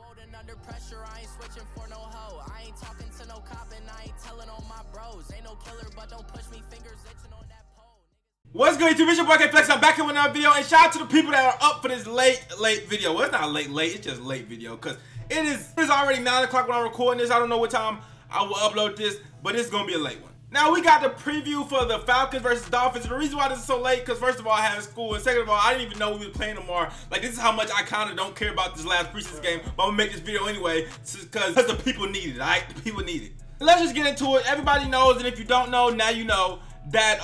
Folding under pressure, I ain't switching for no hoe. I ain't talking to no cop and I ain't telling on my bros. Ain't no killer, but don't push me, fingers itching on that pole. What's good, YouTube? It's your boy K-Flex. I'm back here with another video, and shout out to the people that are up for this late video. Well, it's not late, it's just late video, because it's already 9 o'clock when I'm recording this. I don't know what time I will upload this, but it's gonna be a late one. Now, we got the preview for the Falcons versus Dolphins. The reason why this is so late, because first of all, I had school, and second of all, I didn't even know we were playing tomorrow. Like, this is how much I kind of don't care about this last preseason game, but I'm gonna make this video anyway, because the people need it, all right? The people need it. Let's just get into it. Everybody knows, and if you don't know, now you know, that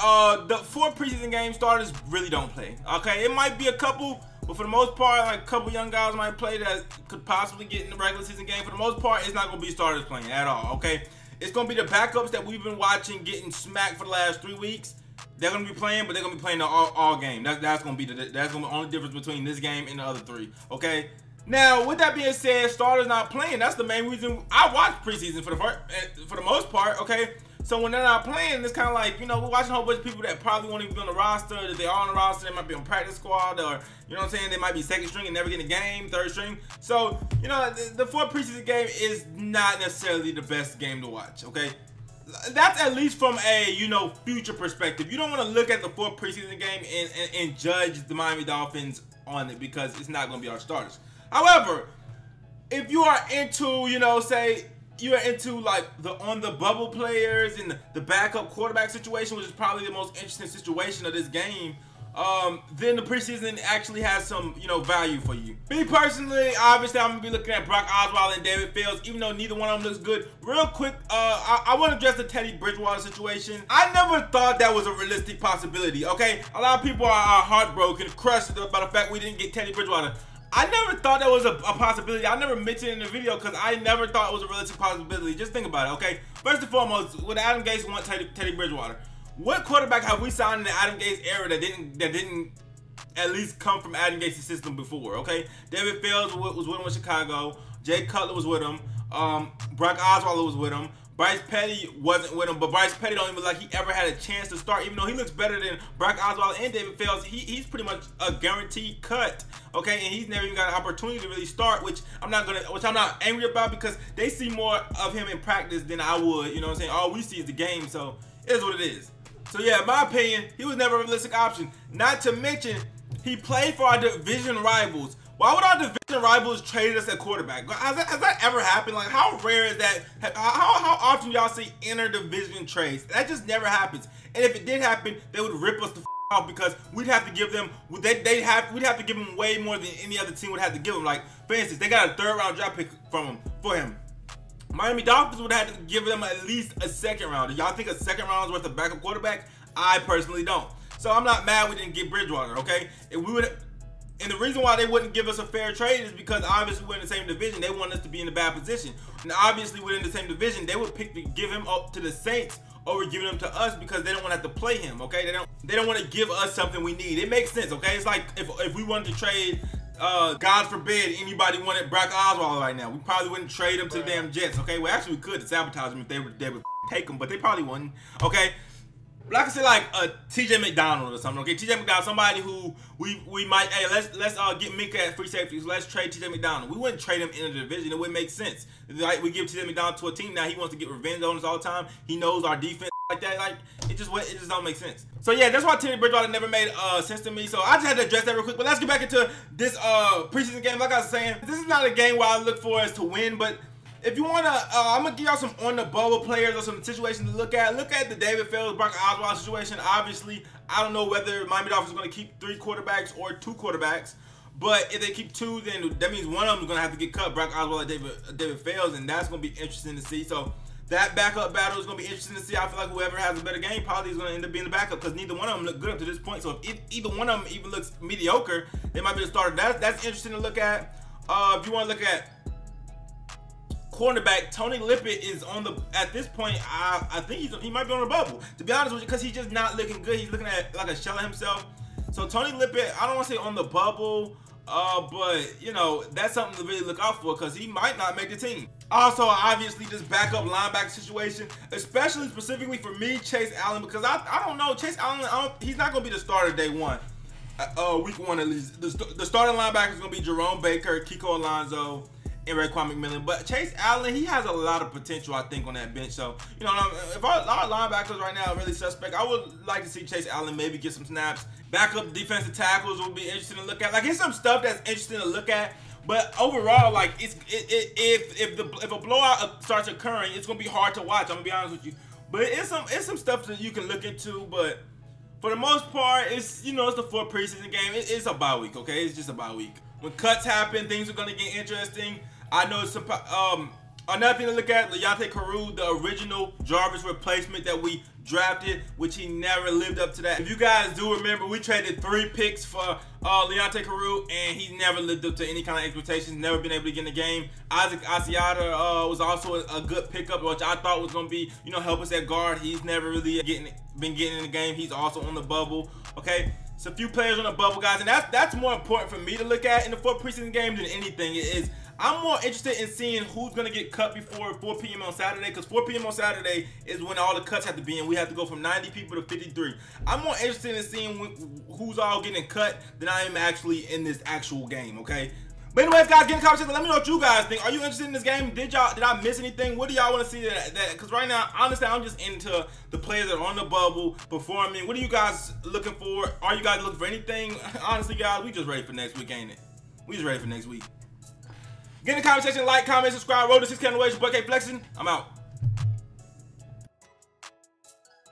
the 4 preseason game starters really don't play, okay? It might be a couple, but for the most part, like a couple young guys might play that could possibly get in the regular season game. For the most part, it's not gonna be starters playing at all, okay? It's going to be the backups that we've been watching getting smacked for the last 3 weeks. They're going to be playing, but they're going to be playing the all game. That's going to be the only difference between this game and the other 3, okay? Now, with that being said, starters not playing. That's the main reason I watch preseason for the most part, okay? So when they're not playing, it's kind of like, you know, we're watching a whole bunch of people that probably won't even be on the roster. If they are on the roster, they might be on practice squad, or, you know what I'm saying, they might be second string and never get a game, third string. So, you know, the 4 preseason game is not necessarily the best game to watch, okay? That's at least from a, you know, future perspective. You don't want to look at the 4 preseason game and judge the Miami Dolphins on it, because it's not going to be our starters. However, if you are into, you know, say, you're into like the on the bubble players and the backup quarterback situation, which is probably the most interesting situation of this game, then the preseason actually has some, you know, value for you. Me personally, obviously, I'm gonna be looking at Brock Osweiler and David Fields, even though neither one of them looks good. Real quick, I want to address the Teddy Bridgewater situation. I never thought that was a realistic possibility, okay? A lot of people are heartbroken, crushed by the fact we didn't get Teddy Bridgewater. I never thought that was a possibility. I never mentioned it in the video because I never thought it was a realistic possibility. Just think about it, okay? First and foremost, would Adam Gase want Teddy Bridgewater? What quarterback have we signed in the Adam Gase era that didn't at least come from Adam Gase's system before, okay? David Fields was with him in Chicago. Jay Cutler was with him. Brock Osweiler was with him. Bryce Petty wasn't with him, but Bryce Petty don't even look like he ever had a chance to start, even though he looks better than Brock Osweiler and David Fields. He's pretty much a guaranteed cut, okay? And he's never even got an opportunity to really start, which I'm not angry about, because they see more of him in practice than I would. You know what I'm saying? All we see is the game, so it is what it is. So yeah, in my opinion, he was never a realistic option. Not to mention, he played for our division rivals. Why would our division rivals trade us at quarterback? Has that ever happened? Like, how rare is that? How often y'all see inter-division trades? That just never happens. And if it did happen, they would rip us the off, because we'd have to give them, we'd have to give them way more than any other team would have to give them. Like, for instance, they got a 3rd round draft pick for him. Miami Dolphins would have to give them at least a 2nd round. Do y'all think a 2nd round is worth a backup quarterback? I personally don't. So I'm not mad we didn't get Bridgewater, okay? If we would. And the reason why they wouldn't give us a fair trade is because obviously we're in the same division. They want us to be in a bad position. And obviously we're in the same division. They would pick to give him up to the Saints over giving him to us, because they don't want to have to play him, okay? They don't want to give us something we need. It makes sense, okay? It's like if we wanted to trade, God forbid, anybody wanted Brock Osweiler right now, we probably wouldn't trade him to the damn Jets, okay? Well, actually we could sabotage him if they would take him, but they probably wouldn't, okay? But I could say like a TJ McDonald or something, okay? TJ McDonald, somebody who we might, hey, let's get Mika at free safety, so let's trade TJ McDonald. We wouldn't trade him in the division. It wouldn't make sense. Like, we give TJ McDonald to a team now, he wants to get revenge on us all the time. He knows our defense like that. Like, it just don't make sense. So yeah, that's why Teddy Bridgewater never made sense to me. So I just had to address that real quick. But let's get back into this preseason game. Like I was saying, this is not a game where I look for us to win, but if you wanna, I'm gonna give y'all some on the bubble players or some situations to look at. Look at the David Fields, Brock Osweiler situation. Obviously, I don't know whether Miami Dolphins is gonna keep 3 quarterbacks or 2 quarterbacks. But if they keep 2, then that means one of them is gonna have to get cut. Brock Osweiler, David Fields, and that's gonna be interesting to see. So that backup battle is gonna be interesting to see. I feel like whoever has a better game probably is gonna end up being the backup, because neither one of them look good up to this point. So if either one of them even looks mediocre, they might be the starter. That's interesting to look at. If you want to look at cornerback, Tony Lippett is on the, at this point, I think he might be on the bubble, to be honest with you, because he's just not looking good. He's looking at like a shell of himself. So Tony Lippett, I don't want to say on the bubble, but you know, that's something to really look out for, because he might not make the team. Also, obviously, this backup linebacker situation, especially specifically for me, Chase Allen, because I don't know, Chase Allen, he's not going to be the starter day 1. Week 1 at least. The starting linebacker is going to be Jerome Baker, Kiko Alonso, and Raekwon McMillan. But Chase Allen, he has a lot of potential, I think, on that bench. So, you know, if our linebackers right now are really suspect, I would like to see Chase Allen maybe get some snaps. Backup defensive tackles would be interesting to look at. Like, it's some stuff that's interesting to look at. But overall, like, if a blowout starts occurring, it's gonna be hard to watch. I'm gonna be honest with you. But it's some stuff that you can look into. But for the most part, it's, you know, it's the 4th preseason game. It's a bye week, okay? It's just a bye week. When cuts happen, things are gonna get interesting. I know some another thing to look at, Leonte Carroo, the original Jarvis replacement that we drafted, which he never lived up to that. If you guys do remember, we traded 3 picks for Leonte Carroo, and he never lived up to any kind of expectations, never been able to get in the game. Isaac Asiata was also a good pickup, which I thought was going to be, you know, help us at guard. He's never really been getting in the game. He's also on the bubble, okay? So a few players on the bubble, guys, and that's more important for me to look at in the 4th preseason game than anything. I'm more interested in seeing who's going to get cut before 4 p.m. on Saturday, because 4 p.m. on Saturday is when all the cuts have to be in. We have to go from 90 people to 53. I'm more interested in seeing who's all getting cut than I am actually in this actual game, okay? But anyways, guys, get in the comment section. Let me know what you guys think. Are you interested in this game? Did I miss anything? What do y'all want to see because right now, honestly, I'm just into the players that are on the bubble performing. What are you guys looking for? Are you guys looking for anything? Honestly, guys, we just ready for next week, ain't it? We just ready for next week. Get in the comment section, like, comment, subscribe, roll to 6K on the way. It's your boy K Flexing. I'm out.